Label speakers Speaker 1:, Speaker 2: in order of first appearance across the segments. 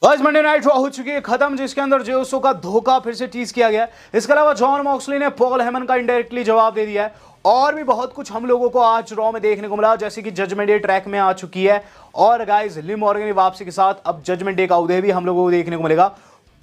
Speaker 1: आज Monday night raw हो चुकी है खत्म, जिसके अंदर जे उसो का धोखा फिर से टीज किया गया है। इसके अलावा जॉन मॉक्सली ने पॉल हेमन का इनडायरेक्टली जवाब दे दिया है और भी बहुत कुछ हम लोगों को आज रॉ में देखने को मिला, जैसे कि जजमेंट डे ट्रैक में आ चुकी है और गाइस लिव मॉर्गन की वापसी के साथ अब जजमेंट डे का उदय भी हम लोगों को देखने को मिलेगा।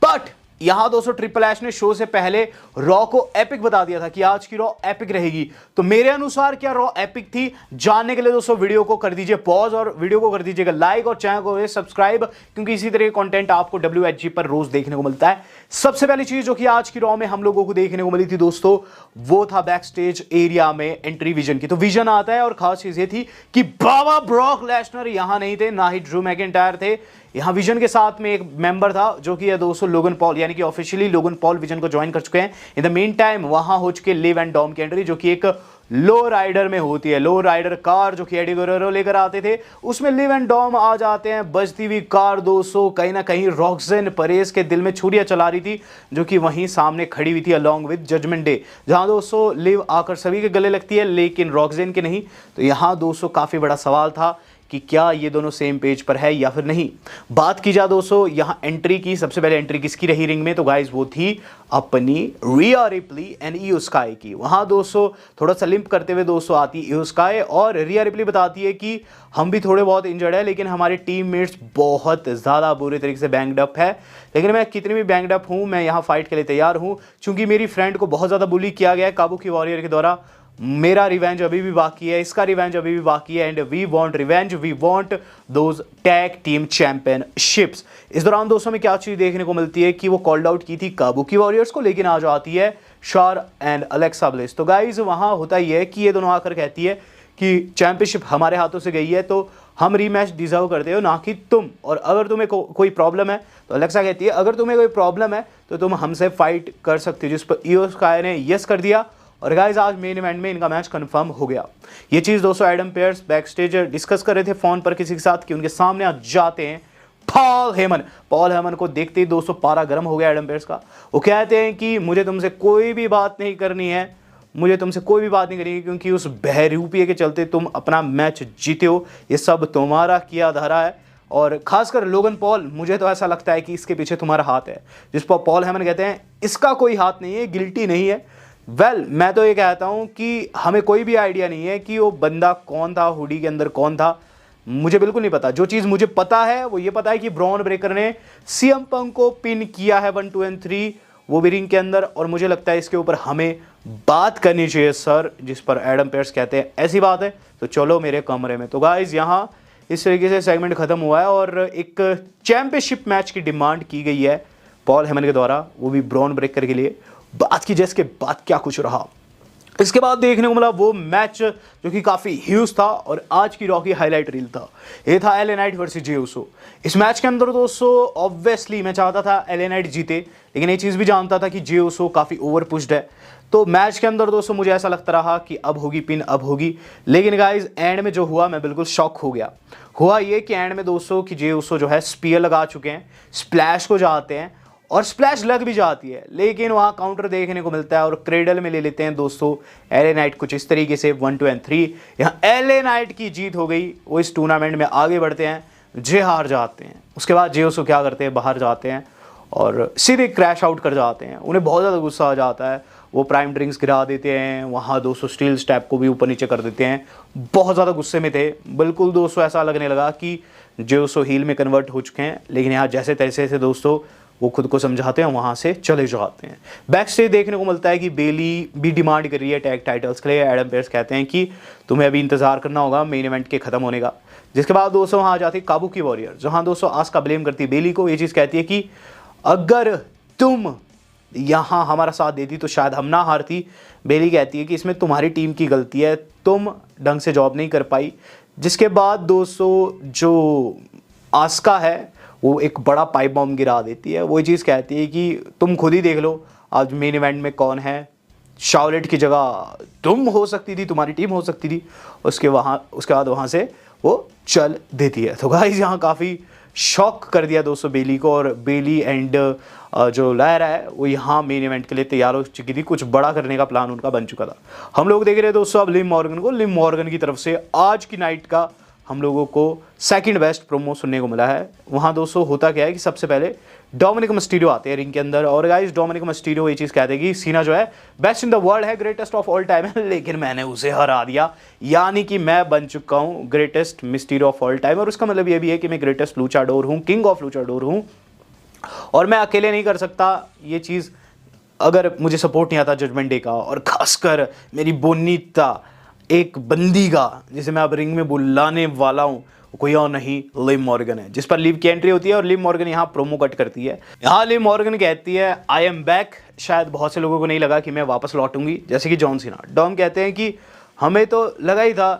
Speaker 1: बट यहां दोस्तों ट्रिपल एच ने शो से पहले रॉ को एपिक बता दिया था कि आज की रॉ एपिक रहेगी। तो मेरे अनुसार क्या रॉ एपिक थी, जानने के लिए दोस्तों वीडियो को कर दीजिए पॉज और वीडियो को कर दीजिएगा लाइक और चैनल को सब्सक्राइब, क्योंकि इसी तरह का कंटेंट आपको WHG पर रोज देखने को मिलता है। सबसे पहली चीज जो कि आज की रॉ में हम लोगों को देखने को मिली थी दोस्तों, वो था बैक स्टेज एरिया में एंट्री विजन की। तो विजन आता है और खास चीज ये थी कि बाबा ब्रॉक लेसनर यहां नहीं थे, ना ही ड्रू मैकिंटायर थे। यहां विजन के साथ में एक मेंबर था जो कि है दोस्तों लोगन पॉल, यानी कि ऑफिशियली लोगन पॉल विजन को ज्वाइन कर चुके हैं। इन द मीन टाइम वहां हो चुके लिव एंड डॉम की एंट्री, जो कि एक लो राइडर में होती है। लो राइडर कार जो कि एडी गुerrero लेकर आते थे, उसमें लिव एंड डॉम आ जाते हैं। बजती हुई कार दोस्तों कहीं ना कहीं रॉक्सेन परेज के दिल में छुरियां चला रही थी, जो कि वहीं सामने खड़ी हुई थी अलॉन्ग विद जजमेंट डे, जहां दोस्तों लिव आकर सभी के गले लगती है लेकिन रॉक्सेन के नहीं। तो यहां दोस्तों काफी बड़ा सवाल था कि क्या ये दोनों सेम पेज पर है या फिर नहीं। बात की जाए दोस्तों यहां एंट्री की, सबसे पहले एंट्री किसकी रही रिंग में, तो गाइस वो थी अपनी Rhea Ripley and Iyo Sky की। वहां दोस्तों थोड़ा सा लिंप करते हुए दोस्तों आती ईओ स्काई और रिया रिप्ली बताती है कि हम भी थोड़े बहुत इंजर्ड है, लेकिन हमारे टीममेट्स बहुत ज़्यादा बुरे तरीके से बैंग्ड अप है। लेकिन मैं कितनी भी बैंग्ड अप हूँ, मैं यहाँ फाइट के लिए तैयार हूँ, क्योंकि मेरी फ्रेंड को बहुत ज़्यादा बुली किया गया है काबुकी वॉरियर के द्वारा। मेरा रिवेंज अभी भी बाकी है, इसका रिवेंज अभी भी बाकी है and we want revenge, we want those tag team championships. इस दौरान दोस्तों में क्या चीज़ देखने को मिलती है कि वो कॉल्ड आउट की थी काबुकी वॉरियर्स को, लेकिन आज आती है शार एंड अलेक्सा ब्लिस। तो गाइज वहाँ होता ही है कि ये दोनों आकर कहती है कि चैंपियनशिप हमारे हाथों से गई है तो हम रीमैच डिजर्व करते हो, ना कि तुम। और अगर तुम्हें कोई प्रॉब्लम है, तो अलेक्सा कहती है अगर तुम्हें कोई प्रॉब्लम है तो तुम हमसे फाइट कर सकते हो, जिस पर ईओ स्काई ने यस कर दिया। और गाइज आज मेन इवेंट में इनका मैच कंफर्म हो गया। ये चीज़ दोस्तों Adam pairs back stage discuss कर रहे थे फ़ोन पर किसी के साथ कि उनके सामने आज जाते हैं पॉल हेमन। पॉल हेमन को देखते ही दोस्तों पारा गर्म हो गया एडम पेयर्स का। वो कहते हैं कि मुझे तुमसे कोई भी बात नहीं करनी है, मुझे तुमसे कोई भी बात नहीं करनी है, क्योंकि उस बहरूपिये के चलते तुम अपना मैच जीते हो, ये सब तुम्हारा किया धरा है। और खासकर लोगन पॉल, मुझे तो ऐसा लगता है कि इसके पीछे तुम्हारा हाथ है। जिस पर पॉल हेमन कहते हैं इसका कोई हाथ नहीं है, गिल्टी नहीं है। मैं तो ये कहता हूँ कि हमें कोई भी आइडिया नहीं है कि वो बंदा कौन था, हुडी के अंदर कौन था, मुझे बिल्कुल नहीं पता। जो चीज़ मुझे पता है वो ये पता है कि ब्रॉन ब्रेकर ने CM पंक को पिन किया है 1, 2 एंड 3 वो भी रिंग के अंदर। और मुझे लगता है इसके ऊपर हमें बात करनी चाहिए सर, जिस पर एडम पेयर्स कहते हैं ऐसी बात है तो चलो मेरे कमरे में। तो गाइज यहाँ इस तरीके से सेगमेंट खत्म हुआ है और एक चैंपियनशिप मैच की डिमांड की गई है पॉल हेमन के द्वारा, वो भी ब्रॉन ब्रेकर के लिए। बात की जिसके बाद क्या कुछ रहा, इसके बाद देखने को मिला वो मैच जो कि काफ़ी ह्यूज था और आज की रॉ की हाईलाइट रील था। ये था LA नाइट वर्सेस जे उसो। इस मैच के अंदर दोस्तों ऑब्वियसली मैं चाहता था LA नाइट जीते, लेकिन ये चीज़ भी जानता था कि जे उसो काफ़ी ओवर पुश्ड है। तो मैच के अंदर दोस्तों मुझे ऐसा लगता रहा कि अब होगी पिन, अब होगी। लेकिन गाइज एंड में जो हुआ मैं बिल्कुल शॉक हो गया। हुआ ये कि एंड में दोस्तों कि जे उसो जो है स्पीयर लगा चुके हैं, स्प्लैश को जाते हैं और स्प्लैश लग भी जाती है, लेकिन वहाँ काउंटर देखने को मिलता है और क्रेडल में ले लेते हैं दोस्तों LA नाइट कुछ इस तरीके से 1, 2 एंड 3। यहाँ LA नाइट की जीत हो गई, वो इस टूर्नामेंट में आगे बढ़ते हैं, जे हार जाते हैं। उसके बाद जे उसो क्या करते हैं, बाहर जाते हैं और सीधे क्रैश आउट कर जाते हैं। उन्हें बहुत ज़्यादा गुस्सा आ जाता है, वो प्राइम ड्रिंक्स गिरा देते हैं, वहाँ दोस्तों स्टील स्टेप को भी ऊपर नीचे कर देते हैं। बहुत ज़्यादा गुस्से में थे, बिल्कुल दोस्तों ऐसा लगने लगा कि जे उसो हील में कन्वर्ट हो चुके हैं। लेकिन यहाँ जैसे तैसे से दोस्तों वो खुद को समझाते हैं, वहाँ से चले जाते हैं। बैक स्टेज देखने को मिलता है कि बेली भी डिमांड कर रही है टैग टाइटल्स के लिए। एडम पेयर्स कहते हैं कि तुम्हें अभी इंतजार करना होगा मेन इवेंट के खत्म होने का। जिसके बाद दोस्तों वहाँ आ जाती है काबुकी वॉरियर, जहाँ दोस्तों आस्का ब्लेम करती है बेली को। ये चीज़ कहती है कि अगर तुम यहाँ हमारा साथ देती तो शायद हम ना हारती। बेली कहती है कि इसमें तुम्हारी टीम की गलती है, तुम ढंग से जॉब नहीं कर पाई। जिसके बाद दोस्तों जो आस्का है वो एक बड़ा पाइप बॉम्ब गिरा देती है। वो चीज़ कहती है कि तुम खुद ही देख लो आज मेन इवेंट में कौन है, शार्लेट की जगह तुम हो सकती थी, तुम्हारी टीम हो सकती थी। उसके बाद वहाँ से वो चल देती है। तो गाइस यहाँ काफ़ी शॉक कर दिया दोस्तों बेली को, और बेली एंड जो लायरा है वो यहाँ मेन इवेंट के लिए तैयार हो चुकी थी। कुछ बड़ा करने का प्लान उनका बन चुका था। हम लोग देख रहे हैं दोस्तों अब लिव मॉर्गन को। लिव मॉर्गन की तरफ से आज की नाइट का हम लोगों को सेकंड बेस्ट प्रोमो सुनने को मिला है। वहाँ दोस्तों होता क्या है कि सबसे पहले डोमिनिक मिस्टीरियो आते हैं रिंग के अंदर, और गाइस डोमिनिक मिस्टीरियो ये चीज़ कहते हैं कि सीना जो है बेस्ट इन द वर्ल्ड है, ग्रेटेस्ट ऑफ ऑल टाइम है, लेकिन मैंने उसे हरा दिया, यानी कि मैं बन चुका हूँ greatest Mysterio of all time. और उसका मतलब ये भी है कि मैं ग्रेटेस्ट लूचाडोर हूँ, किंग ऑफ लूचाडोर हूँ, और मैं अकेले नहीं कर सकता ये चीज़ अगर मुझे सपोर्ट नहीं आता जजमेंट डे का, और खासकर मेरी बोनीता एक बंदी का जिसे मैं अब रिंग में बुलाने वाला हूँ, कोई और नहीं लिव मॉर्गन है, जिस पर लिव की एंट्री होती है और लिव मॉर्गन यहाँ प्रोमो कट करती है। यहाँ लिव मॉर्गन कहती है आई एम बैक। शायद बहुत से लोगों को नहीं लगा कि मैं वापस लौटूंगी, जैसे कि जॉन सीना। डॉम कहते हैं कि हमें तो लगा ही था,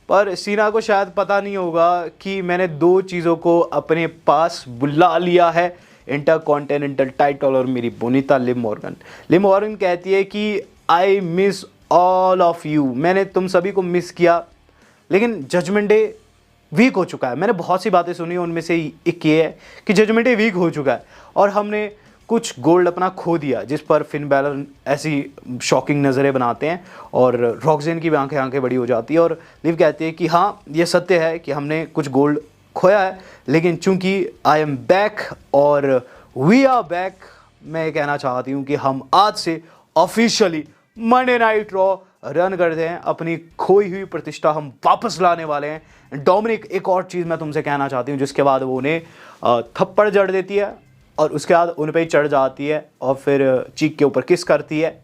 Speaker 1: पर सीना को शायद पता नहीं होगा कि मैंने 2 चीज़ों को अपने पास बुला लिया है, इंटरकॉन्टिनेंटल टाइटल और मेरी बोनीता लिव मॉर्गन। लिव मॉर्गन कहती है कि I miss all of you, मैंने तुम सभी को मिस किया, लेकिन जजमेंट डे वीक हो चुका है। मैंने बहुत सी बातें सुनी, उनमें से एक ये है कि जजमेंट डे वीक हो चुका है और हमने कुछ गोल्ड अपना खो दिया, जिस पर फिन बैलर ऐसी शॉकिंग नज़रें बनाते हैं और रॉक्सेन की भी आंखें बड़ी हो जाती है, और लिव कहती है कि हाँ ये सत्य है कि हमने कुछ गोल्ड खोया है, लेकिन चूंकि आई एम बैक और वी आर बैक, मैं कहना चाहती हूँ कि हम आज से officially Monday night raw run करते हैं, अपनी खोई हुई प्रतिष्ठा हम वापस लाने वाले हैं। डोमिनिक, एक और चीज़ मैं तुमसे कहना चाहती हूँ, जिसके बाद वो उन्हें थप्पड़ जड़ देती है और उसके बाद उन पर ही चढ़ जाती है और फिर चीक के ऊपर किस करती है,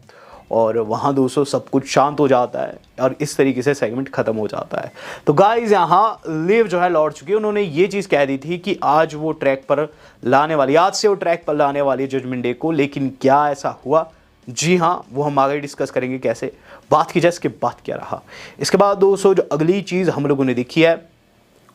Speaker 1: और वहाँ दोस्तों सब कुछ शांत हो जाता है और इस तरीके से सेगमेंट ख़त्म हो जाता है। तो गाइज यहाँ लिव जो है लौट चुकी है। उन्होंने ये चीज़ कह दी थी कि आज वो ट्रैक पर लाने वाली, आज से वो ट्रैक पर लाने वाली है जजमेंट डे को, लेकिन क्या ऐसा हुआ? जी हाँ, वो हम आगे डिस्कस करेंगे कैसे। बात की जाए इसके बाद क्या रहा। इसके बाद दोस्तों जो अगली चीज़ हम लोगों ने देखी है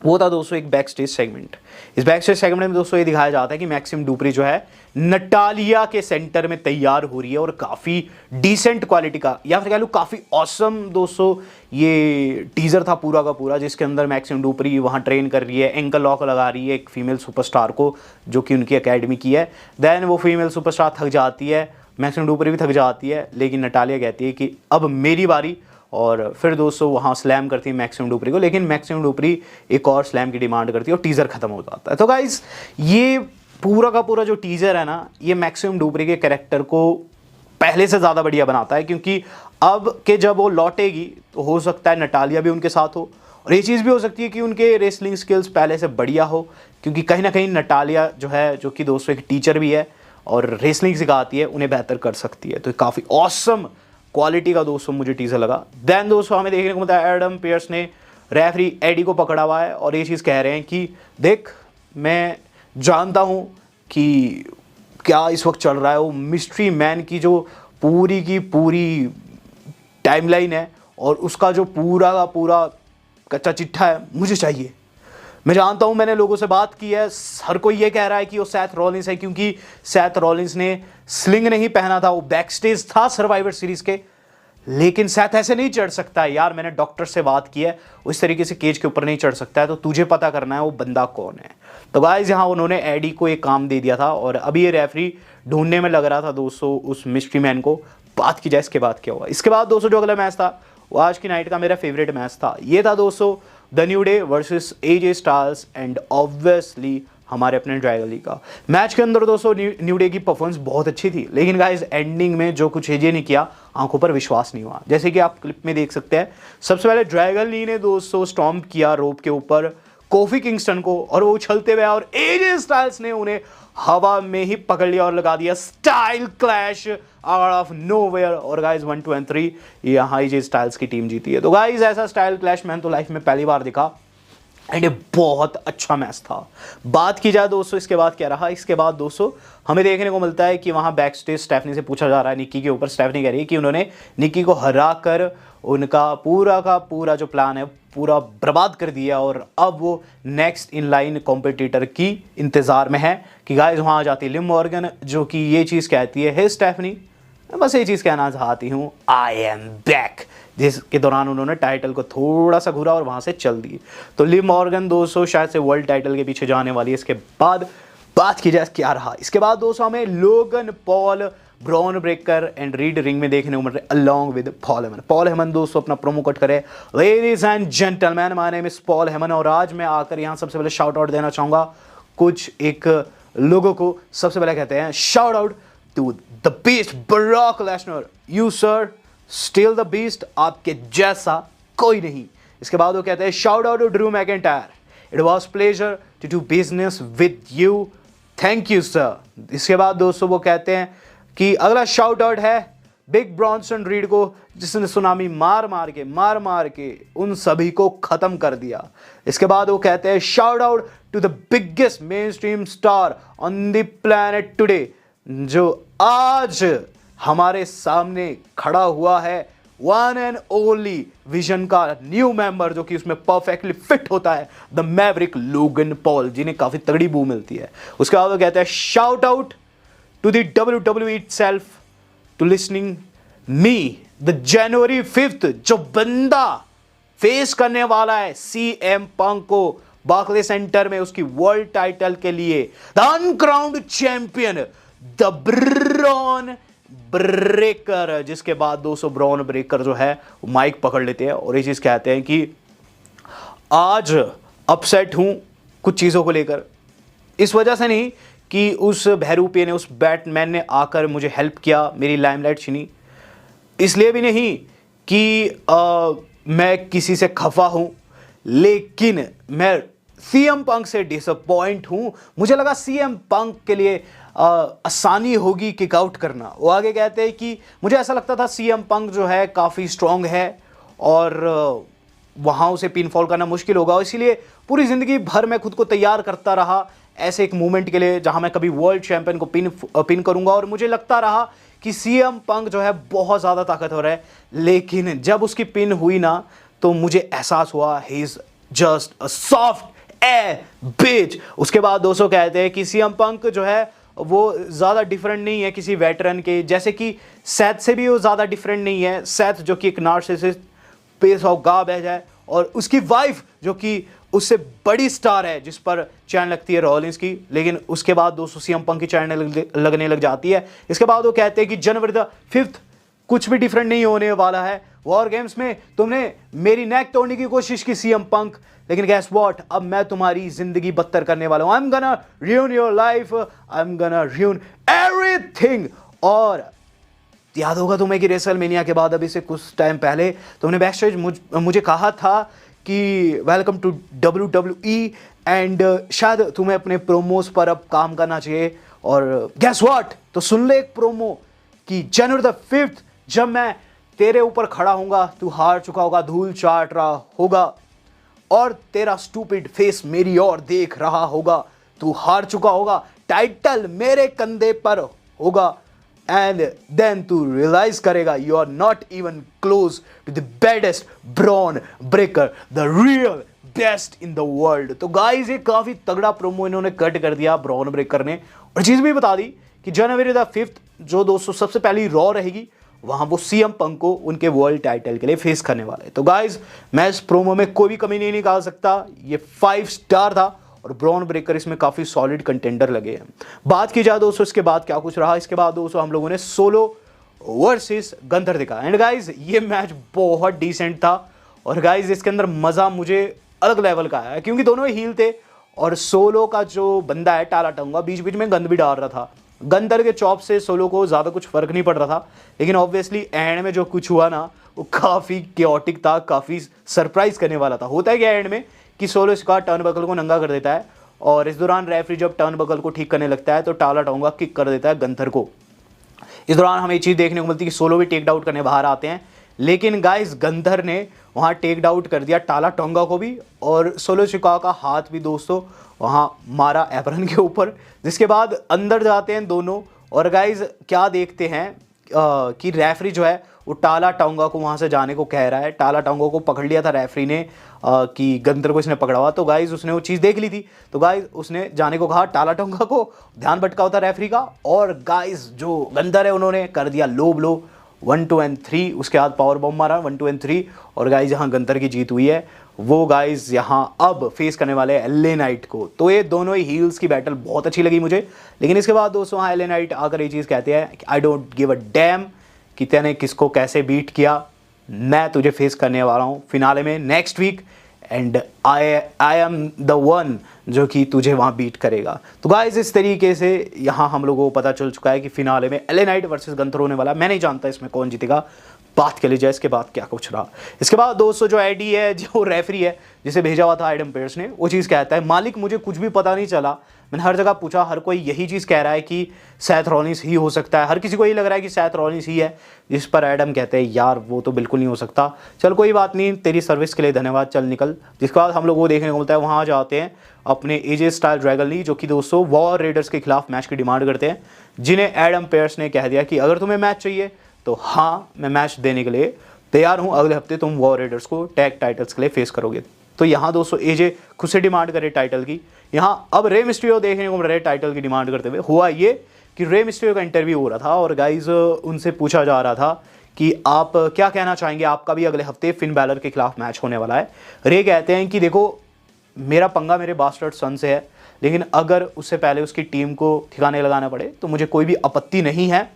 Speaker 1: वो था दोस्तों एक बैक स्टेज सेगमेंट। इस बैक स्टेज सेगमेंट में दोस्तों ये दिखाया जाता है कि मैक्सिम डुप्री जो है नटालिया के सेंटर में तैयार हो रही है, और काफ़ी डिसेंट क्वालिटी का, या फिर कह लो काफ़ी ऑसम दोस्तों ये टीज़र था पूरा का पूरा, जिसके अंदर मैक्सिम डुप्री वहाँ ट्रेन कर रही है, एंकल लॉक लगा रही है एक फीमेल सुपरस्टार को जो कि उनकी अकेडमी की है। देन वो फीमेल सुपरस्टार थक जाती है, मैक्सिम डुप्री भी थक जाती है, लेकिन नटालिया कहती है कि अब मेरी बारी, और फिर दोस्तों वहाँ स्लैम करती है मैक्सिम डुप्री को, लेकिन मैक्सिम डुप्री एक और स्लैम की डिमांड करती है और टीज़र ख़त्म हो जाता है। तो गाइस ये पूरा का पूरा जो टीज़र है ना, ये मैक्सिम डुप्री के कैरेक्टर को पहले से ज़्यादा बढ़िया बनाता है, क्योंकि अब के जब वो लौटेगी तो हो सकता है नटालिया भी उनके साथ हो, और ये चीज़ भी हो सकती है कि उनके रेसलिंग स्किल्स पहले से बढ़िया हो, क्योंकि कहीं ना कहीं नटालिया जो है, जो कि दोस्तों एक टीचर भी है और रेसलिंग सिखाती है, उन्हें बेहतर कर सकती है। तो काफ़ी ऑसम क्वालिटी का दोस्तों मुझे टीज़र लगा। देन दोस्तों हमें देखने को मिलता है एडम पियर्स ने रेफरी एडी को पकड़ा हुआ है और ये चीज़ कह रहे हैं कि देख, मैं जानता हूँ कि क्या इस वक्त चल रहा है, वो मिस्ट्री मैन की जो पूरी की पूरी टाइमलाइन है और उसका जो पूरा का पूरा कच्चा चिट्ठा है मुझे चाहिए। मैं जानता हूं, मैंने लोगों से बात की है, हर कोई ये कह रहा है कि वो सैथ रॉलिंस है, क्योंकि सैथ रॉलिंस ने स्लिंग नहीं पहना था, वो बैक स्टेज था सर्वाइवर सीरीज के, लेकिन सैथ ऐसे नहीं चढ़ सकता है यार। मैंने डॉक्टर से बात की है, उस तरीके से केज के ऊपर नहीं चढ़ सकता है, तो तुझे पता करना है वो बंदा कौन है। तो गाइस यहाँ उन्होंने एडी को एक काम दे दिया था और अभी ये रेफरी ढूंढने में लग रहा था दोस्तों उस मिस्ट्री मैन को। बात की जाए इसके बाद क्या हुआ। इसके बाद दोस्तों जो अगला मैच था वो आज की नाइट का मेरा फेवरेट मैच था। ये था दोस्तों the new day versus AJ Styles and obviously हमारे अपने ड्रैगन लीग का। मैच के अंदर दोस्तों न्यू डे की परफॉर्मेंस बहुत अच्छी थी, लेकिन गाइस एंडिंग में जो कुछ एजे ने किया आंखों पर विश्वास नहीं हुआ। जैसे कि आप क्लिप में देख सकते हैं, सबसे पहले ड्रैगन ली ने दोस्तों स्टॉम्प किया रोप के ऊपर कोफी किंगस्टन को और वो उछलते हुए और एजे स्टाइल्स ने उन्हें हवा में ही पकड़ लिया और लगा दिया style clash out of nowhere. और गाइस 1, 2 and 3 यहाँ एजे स्टाइल्स की टीम जीती है। तो गाइस ऐसा स्टाइल क्लैश मैंने तो लाइफ में पहली बार देखा एंड ये बहुत अच्छा मैच था। बात की जाए दोस्तों इसके बाद क्या रहा। इसके बाद दोस्तों हमें देखने को मिलता है कि वहाँ बैक स्टेज स्टेफनी से पूछा जा रहा है निक्की के ऊपर। स्टेफनी कह रही है कि उन्होंने निक्की को हरा कर उनका पूरा का पूरा जो प्लान है पूरा बर्बाद कर दिया और अब वो नेक्स्ट इन लाइन कॉम्पिटिटर की इंतज़ार में है कि गाइस वहाँ आ जाती है लिव मॉर्गन, जो कि ये चीज़ कहती है हे स्टेफनी, मैं बस ये चीज़ कहना चाहती हूँ आई एम बैक, जिसके दौरान उन्होंने टाइटल को थोड़ा सा घुरा और वहाँ से चल दी। तो लिव मॉर्गन दोस्तों शायद से वर्ल्ड टाइटल के पीछे जाने वाली है। इसके बाद बात की जाए क्या रहा। इसके बाद दोस्तों हमें Logan Paul Bron Breakker and read ring में देखने को मिल रहे along with Paul Heyman. Paul Heyman दोस्तों अपना प्रोमो कट करे। Ladies and gentleman, my name is Paul Heyman और आज मैं आकर यहाँ सबसे पहले शाउट आउट देना चाहूँगा कुछ एक लोगों को। सबसे पहले कहते हैं shout out to the beast Brock Lesnar, you sir still the beast, आपके जैसा कोई नहीं। इसके बाद वो कहते हैं shout out to Drew McIntyre, it was pleasure to do business with you, thank you sir. इसके बाद दोस्तों वो कहते हैं कि अगला शाउट आउट है बिग ब्रॉन्सन रीड को, जिसने सुनामी मार मार के उन सभी को खत्म कर दिया। इसके बाद वो कहते हैं shout out to the biggest mainstream star on the planet today, जो आज हमारे सामने खड़ा हुआ है, वन एंड ओनली विजन का न्यू मेंबर जो कि उसमें परफेक्टली फिट होता है, द मैवरिक लोगन पॉल, जिन्हें काफी तगड़ी बू मिलती है। उसके बाद वो कहते हैं shout out to the WWE itself to listening me, the January 5th, जो बंदा फेस करने वाला है CM Punk को बार्कले सेंटर में उसकी वर्ल्ड टाइटल के लिए, the uncrowned champion the Bron Breakker. जिसके बाद 200 ब्रॉन ब्रेकर जो है माइक पकड़ लेते हैं और ये चीज कहते हैं कि आज अपसेट हूं कुछ चीजों को लेकर, इस वजह से नहीं कि उस बहरूपिये ने, उस बैटमैन ने आकर मुझे हेल्प किया, मेरी लाइमलाइट छीनी, इसलिए भी नहीं कि मैं किसी से खफा हूं, लेकिन मैं CM Punk से डिसअपॉइंट हूं। मुझे लगा CM Punk के लिए आसानी होगी किक आउट करना। वो आगे कहते हैं कि मुझे ऐसा लगता था CM Punk जो है काफ़ी स्ट्रांग है और वहाँ उसे पिन फॉल करना मुश्किल होगा, इसीलिए पूरी ज़िंदगी भर मैं खुद को तैयार करता रहा ऐसे एक मूवमेंट के लिए जहाँ मैं कभी वर्ल्ड चैंपियन को पिन करूँगा, और मुझे लगता रहा कि CM Punk जो है बहुत ज़्यादा ताकतवर है, लेकिन जब उसकी पिन हुई ना तो मुझे एहसास हुआ he is just a soft a bitch. उसके बाद दोस्तों कहते हैं कि CM Punk जो है वो ज़्यादा डिफरेंट नहीं है किसी वेटरन के, जैसे कि सेथ से भी वो ज़्यादा डिफरेंट नहीं है। सेथ जो कि एक नार्सिसिस्ट पीस ऑफ गार्बेज है, और उसकी वाइफ जो कि उससे बड़ी स्टार है जिस पर चैन लगती है रॉलिंस की, लेकिन उसके बाद दोस्तों CM Punk की चैन लगने लग जाती है। इसके बाद वो कहते हैं कि जनवरी द 5th कुछ भी डिफरेंट नहीं होने वाला है। वॉर गेम्स में तुमने मेरी नेक तोड़ने की कोशिश की CM Punk, लेकिन गैस व्हाट, अब मैं तुम्हारी जिंदगी बदतर करने वाला हूं। आई एम गना ruin your life, I am गना ruin एवरीथिंग। और याद होगा तुम्हें कि रेसलमेनिया के बाद अभी से कुछ टाइम पहले तुमने बैक स्टेज मुझे कहा था कि वेलकम टू WWE, एंड शायद तुम्हें अपने प्रोमोस पर अब काम करना चाहिए। और गैस व्हाट, तो सुन ले एक प्रोमो कि जनवरी द 5th जब मैं तेरे ऊपर खड़ा होऊंगा, तू हार चुका होगा, धूल चाट रहा होगा और तेरा स्टूपिड फेस मेरी ओर देख रहा होगा, तू हार चुका होगा, टाइटल मेरे कंधे पर होगा, एंड देन तू रियलाइज करेगा you are not even close to the best Bron Breakker, the real best in the world. तो गाइस ये काफी तगड़ा प्रोमो इन्होंने कट कर दिया ब्रॉन ब्रेकर ने, और चीज भी बता दी कि जनवरी द 5th जो दोस्तों सबसे पहली रॉ रहेगी, वहां वो CM Punk को उनके वर्ल्ड टाइटल के लिए फेस करने वाले। तो गाइस मैं इस प्रोमो में कोई भी कमी नहीं निकाल सकता, ये 5 स्टार था और ब्रॉन ब्रेकर इसमें काफी सॉलिड कंटेंडर लगे हैं। बात की जाए दोस्तों इसके बाद क्या कुछ रहा, इसके बाद दोस्तों हम लोगों ने सोलो वर्सेस गंथर देखा, एंड गाइस ये मैच बहुत डिसेंट था, और गाइस इसके अंदर मजा मुझे अलग लेवल का आया क्योंकि दोनों हील थे, और सोलो का जो बंदा है टाला टंगा बीच बीच में गंद भी डाल रहा था। गंथर के चॉप से सोलो को ज़्यादा कुछ फर्क नहीं पड़ रहा था, लेकिन ऑब्वियसली एंड में जो कुछ हुआ ना वो काफ़ी क्योटिक था, काफ़ी सरप्राइज करने वाला था। होता है क्या एंड में कि सोलो इसका टर्नबकल को नंगा कर देता है, और इस दौरान रेफरी जब टर्नबकल को ठीक करने लगता है तो टाला टोंगा किक कर देता है गंथर को। इस दौरान हमें ये चीज़ देखने को मिलती है कि सोलो भी टेक आउट करने बाहर आते हैं, लेकिन गाइस गंथर ने वहाँ टेक आउट कर दिया टाला टोंगा को भी, और सोलो सिका का हाथ भी दोस्तों वहाँ मारा एप्रन के ऊपर। जिसके बाद अंदर जाते हैं दोनों, और गाइस क्या देखते हैं कि रेफरी जो है वो टाला टोंगा को वहाँ से जाने को कह रहा है। टाला टोंगा को पकड़ लिया था रेफरी ने कि गंथर को इसने पकड़ा हुआ, तो गाइस उसने वो चीज़ देख ली थी, तो गाइस उसने जाने को कहा टाला टोंगा को, ध्यान भटका होता रेफरी का, और गाइस जो गंथर है उन्होंने कर दिया लो ब्लो 1 2 and 3, उसके बाद पावर बॉम्ब मारा 1 2 and 3, और गाइस यहाँ गंथर की जीत हुई है। वो गाइज यहाँ अब फेस करने वाले हैं एलए नाइट को। तो ये दोनों ही हील्स की बैटल बहुत अच्छी लगी मुझे। लेकिन इसके बाद दोस्तों हाँ एलए नाइट आकर ये चीज़ कहते हैं कि I don't give a dam कि तैने किसको कैसे बीट किया, मैं तुझे फेस करने वाला हूँ फिनाले में next week and I am the one जो कि तुझे वहाँ बीट करेगा। तो गाइज इस तरीके से यहाँ हम लोगों को पता चल चुका है कि फिनाले में एलए नाइट वर्सेस गंथर होने वाला है। मैं नहीं जानता इसमें कौन जीतेगा, बात के लिए जाए इसके बाद क्या कुछ रहा। इसके बाद दोस्तों जो एडी है, जो रेफरी है जिसे भेजा हुआ था एडम पेयर्स ने, वो चीज़ कहता है मालिक मुझे कुछ भी पता नहीं चला, मैंने हर जगह पूछा, हर कोई यही चीज़ कह रहा है कि सैथ रॉलिंस ही हो सकता है, हर किसी को यही लग रहा है कि सैथ रॉलिंस ही है। जिस पर एडम कहते हैं यार वो तो बिल्कुल नहीं हो सकता, चल कोई बात नहीं, तेरी सर्विस के लिए धन्यवाद, चल निकल। जिसके बाद हम लोग वो देखने को मिलता है, वहाँ जाते हैं अपने एजे स्टाइल ड्रैगन ली जो कि दोस्तों वॉर रेडर्स के खिलाफ मैच की डिमांड करते हैं, जिन्हें एडम पेयर्स ने कह दिया कि अगर तुम्हें मैच चाहिए तो हाँ मैं मैच देने के लिए तैयार हूँ, अगले हफ्ते तुम वॉर रेडर्स को टैग टाइटल्स के लिए फेस करोगे। तो यहाँ दोस्तों एजे खुद से डिमांड करे टाइटल की। यहाँ अब रे मिस्टीरियो देखने को मिल रहे टाइटल की डिमांड करते हुए। हुआ ये कि रे मिस्टीरियो का इंटरव्यू हो रहा था और गाइज उनसे पूछा जा रहा था कि आप क्या कहना चाहेंगे, आपका भी अगले हफ्ते फिन बैलर के खिलाफ मैच होने वाला है। रे कहते हैं कि देखो मेरा पंगा मेरे बास्टर्ड सन से है, लेकिन अगर उससे पहले उसकी टीम को ठिकाने लगाना पड़े तो मुझे कोई भी आपत्ति नहीं है।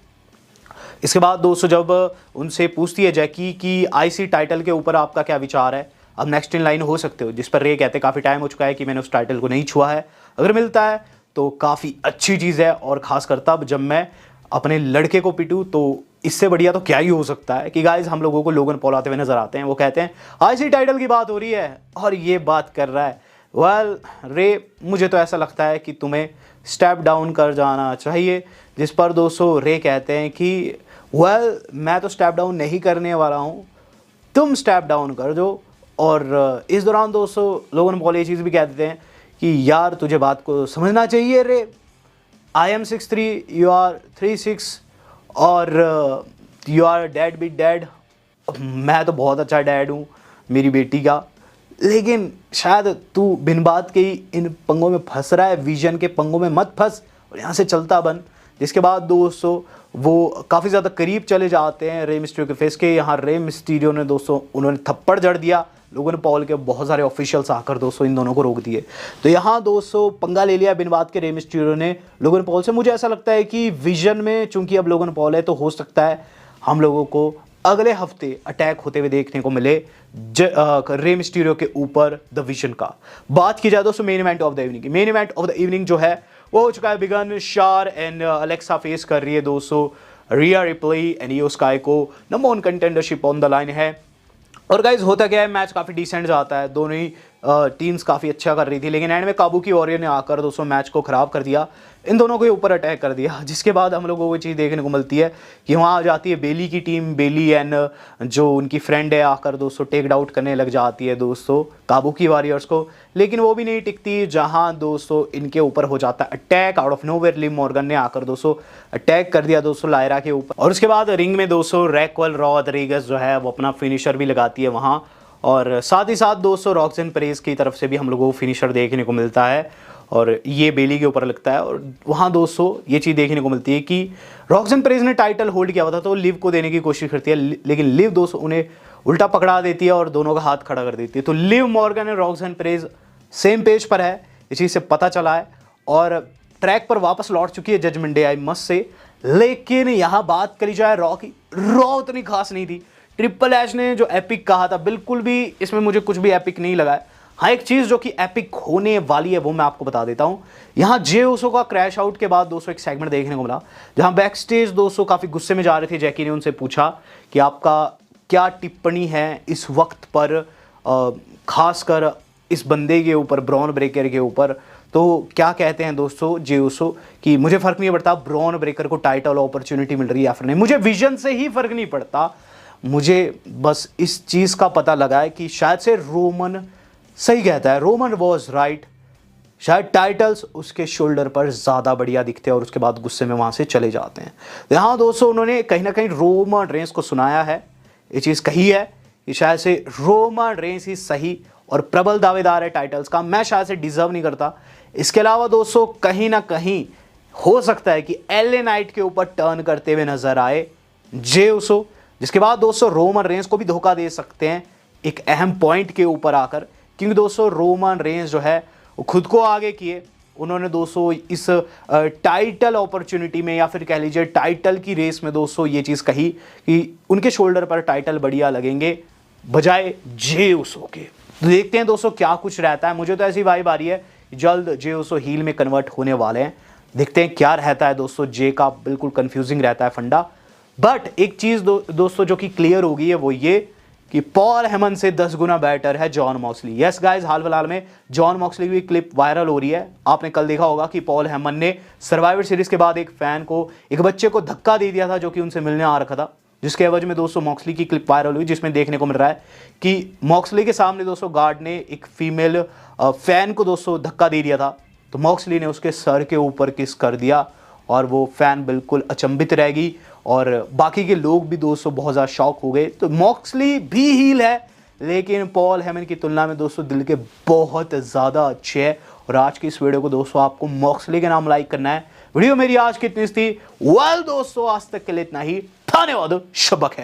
Speaker 1: इसके बाद दोस्तों जब उनसे पूछती है जैकी कि आईसी टाइटल के ऊपर आपका क्या विचार है, अब नेक्स्ट इन लाइन हो सकते हो, जिस पर रे कहते हैं काफ़ी टाइम हो चुका है कि मैंने उस टाइटल को नहीं छुआ है, अगर मिलता है तो काफ़ी अच्छी चीज़ है, और ख़ासकर तब जब मैं अपने लड़के को पिटूँ तो इससे बढ़िया तो क्या ही हो सकता है। कि गाइज हम लोगों को लोगन पॉल आते हुए नजर आते हैं, वो कहते हैं आईसी टाइटल की बात हो रही है और ये बात कर रहा है। वेल रे मुझे तो ऐसा लगता है कि तुम्हें स्टेप डाउन कर जाना चाहिए, जिस पर दोस्तों रे कहते हैं कि वेल मैं तो स्टेप डाउन नहीं करने वाला हूँ, तुम स्टेप डाउन कर दो। और इस दौरान दोस्तों लोगन पॉल ये चीज़ भी कह देते हैं कि यार तुझे बात को समझना चाहिए रे, आई एम 6'3", यू आर 3'6", और you are dead be dead, मैं तो बहुत अच्छा डैड हूँ मेरी बेटी का, लेकिन शायद तू बिन बात के ही इन पंगों में फंस रहा है, विजन के पंगों में मत फंस और यहाँ से चलता बन। जिसके बाद दोस्तों वो काफ़ी ज़्यादा करीब चले जाते हैं रे मिस्टीरियो के फेस के। यहाँ रे मिस्टीरियो ने दोस्तों उन्होंने थप्पड़ जड़ दिया, लोगन पॉल के बहुत सारे ऑफिशियल्स आकर दोस्तों इन दोनों को रोक दिए। तो यहाँ दोस्तों पंगा ले लिया बिन बात के रे मिस्टीरियो ने लोगन पॉल से। मुझे ऐसा लगता है कि विजन में चूंकि अब लोगन पॉल है तो हो सकता है हम लोगों को अगले हफ्ते अटैक होते हुए देखने को मिले रे मिस्टीरियो के ऊपर द विजन का। बात की जाए दोस्तों main event of the evening की, main event of the evening जो है वो हो चुका है बिगन। शार एंड अलेक्सा फेस कर रही है दोस्तों रिया रिप्ले एंड ईओ स्काई को, number 1 contendership on the line है। और गाइज होता क्या है, मैच काफ़ी डिसेंट जाता है, दोनों ही टीम्स काफ़ी अच्छा कर रही थी, लेकिन एंड में काबुकी वॉरियर ने आकर दोस्तों मैच को ख़राब कर दिया, इन दोनों के ऊपर अटैक कर दिया। जिसके बाद हम लोगों को चीज़ देखने को मिलती है कि वहाँ आ जाती है बेली की टीम, बेली एंड जो उनकी फ्रेंड है आकर दोस्तों टेक डाउट करने लग जाती है दोस्तों काबुकी वॉरियर्स को, लेकिन वो भी नहीं टिकती। जहाँ दोस्तों इनके ऊपर हो जाता है attack out of nowhere, Liv Morgan ने आकर दोस्तों अटैक कर दिया दोस्तों लायरा के ऊपर। और उसके बाद रिंग में दोस्तों रैक्वेल रॉड्रिगेज जो है वो अपना फिनिशर भी लगाती है वहाँ, और साथ ही साथ दोस्तों रॉक्सन पेरेज की तरफ से भी हम लोगों को फिनिशर देखने को मिलता है, और ये बेली के ऊपर लगता है। और वहाँ दोस्तों ये चीज़ देखने को मिलती है कि रॉक्सन पेरेज ने टाइटल होल्ड किया हुआ था तो लिव को देने की कोशिश करती है, लेकिन लिव दोस्तों उन्हें उल्टा पकड़ा देती है और दोनों का हाथ खड़ा कर देती है। तो लिव मॉर्गन और रॉक्सन पेरेज सेम पेज पर है, इस चीज़ से पता चला है, और ट्रैक पर वापस लौट चुकी है judgement day I must say. लेकिन यहाँ बात करी जाए रॉ की, रॉ उतनी खास नहीं थी। ट्रिपल एच ने जो एपिक कहा था बिल्कुल भी इसमें मुझे कुछ भी एपिक नहीं लगा है। हाँ एक चीज़ जो कि एपिक होने वाली है वो मैं आपको बता देता हूँ। यहाँ जे उसो का क्रैश आउट के बाद दोस्तों एक सेगमेंट देखने को मिला जहाँ बैक स्टेज दोस्तों काफ़ी गुस्से में जा रहे थे। जैकी ने उनसे पूछा कि आपका क्या टिप्पणी है इस वक्त पर, खासकर इस बंदे के ऊपर, ब्रॉन ब्रेकर के ऊपर। तो क्या कहते हैं दोस्तों जे उसो कि मुझे फ़र्क नहीं पड़ता ब्रॉन ब्रेकर को टाइटल अपॉर्चुनिटी मिल रही है या फिर नहीं, मुझे विजन से ही फ़र्क नहीं पड़ता, मुझे बस इस चीज़ का पता लगा है कि शायद से रोमन सही कहता है, रोमन वॉज राइट, शायद टाइटल्स उसके शोल्डर पर ज़्यादा बढ़िया दिखते हैं। और उसके बाद गुस्से में वहाँ से चले जाते हैं। तो यहाँ दोस्तों उन्होंने कहीं ना कहीं रोमन रेंस को सुनाया है, ये चीज़ कही है कि शायद से रोमन रेंस ही सही और प्रबल दावेदार है टाइटल्स का, मैं शायद से डिज़र्व नहीं करता। इसके अलावा दोस्तों कहीं ना कहीं हो सकता है कि एलए नाइट के ऊपर टर्न करते हुए नजर आए जे उसो, जिसके बाद दोस्तों रोमन रेंस को भी धोखा दे सकते हैं एक अहम पॉइंट के ऊपर आकर, क्योंकि दोस्तों रोमन रेंज जो है वो खुद को आगे किए। उन्होंने दोस्तों इस टाइटल अपॉर्चुनिटी में या फिर कह लीजिए टाइटल की रेस में दोस्तों ये चीज़ कही कि उनके शोल्डर पर टाइटल बढ़िया लगेंगे बजाय जे उसो के। तो देखते हैं दोस्तों क्या कुछ रहता है। मुझे तो ऐसी वाइब आ रही है जल्द जे उसो हील में कन्वर्ट होने वाले हैं। देखते हैं क्या रहता है दोस्तों। जे का बिल्कुल कंफ्यूजिंग रहता है फंडा, बट एक चीज़ दोस्तों जो कि क्लियर होगी है वो ये कि पॉल हेमन से 10 गुना बेटर है जॉन मॉक्सली। यस गाइस, हाल फिलहाल में जॉन मॉक्सली की क्लिप वायरल हो रही है। आपने कल देखा होगा कि पॉल हेमन ने सर्वाइवर सीरीज के बाद एक फैन को, एक बच्चे को धक्का दे दिया था जो कि उनसे मिलने आ रखा था, जिसके एवज में दोस्तों मॉक्सली की क्लिप वायरल हुई, जिसमें देखने को मिल रहा है कि मॉक्सली के सामने दोस्तों गार्ड ने एक फीमेल फैन को दोस्तों धक्का दे दिया था, तो मॉक्सली ने उसके सर के ऊपर किस कर दिया और वो फैन बिल्कुल अचंभित रहेगी और बाकी के लोग भी दोस्तों बहुत ज़्यादा शॉक हो गए। तो मॉक्सली भी हील है, लेकिन पॉल हेमन की तुलना में दोस्तों दिल के बहुत ज़्यादा अच्छे है। और आज की इस वीडियो को दोस्तों आपको मॉक्सली के नाम लाइक करना है। वीडियो मेरी आज की इतनी थी। वेल दोस्तों, आज तक के लिए इतना ही। धन्यवाद। शब्बा खैर।